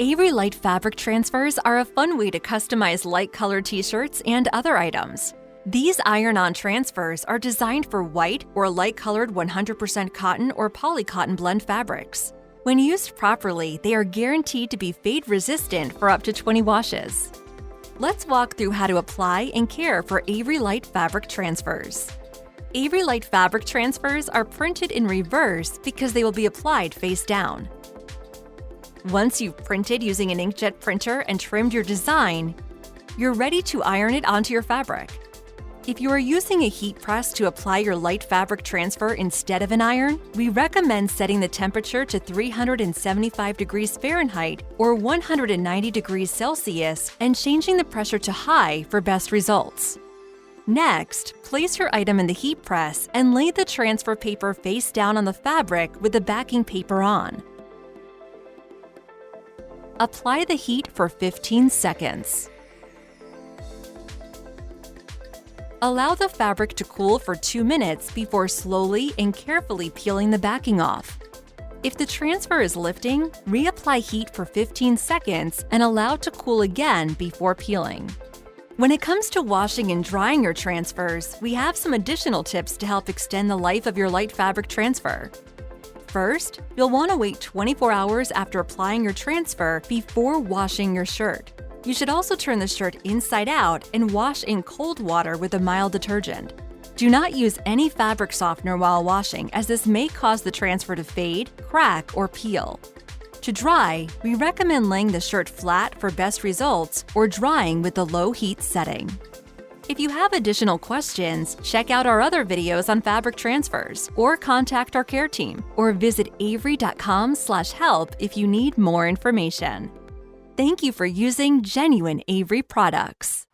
Avery Light Fabric Transfers are a fun way to customize light-colored t-shirts and other items. These iron-on transfers are designed for white or light-colored 100% cotton or polycotton blend fabrics. When used properly, they are guaranteed to be fade-resistant for up to 20 washes. Let's walk through how to apply and care for Avery Light Fabric Transfers. Avery Light Fabric Transfers are printed in reverse because they will be applied face down. Once you've printed using an inkjet printer and trimmed your design, you're ready to iron it onto your fabric. If you are using a heat press to apply your light fabric transfer instead of an iron, we recommend setting the temperature to 375 degrees Fahrenheit or 190 degrees Celsius and changing the pressure to high for best results. Next, place your item in the heat press and lay the transfer paper face down on the fabric with the backing paper on. Apply the heat for 15 seconds. Allow the fabric to cool for 2 minutes before slowly and carefully peeling the backing off. If the transfer is lifting, reapply heat for 15 seconds and allow to cool again before peeling. When it comes to washing and drying your transfers, we have some additional tips to help extend the life of your light fabric transfer. First, you'll want to wait 24 hours after applying your transfer before washing your shirt. You should also turn the shirt inside out and wash in cold water with a mild detergent. Do not use any fabric softener while washing, as this may cause the transfer to fade, crack, or peel. To dry, we recommend laying the shirt flat for best results or drying with the low heat setting. If you have additional questions, check out our other videos on fabric transfers or contact our care team or visit avery.com/help if you need more information. Thank you for using genuine Avery products.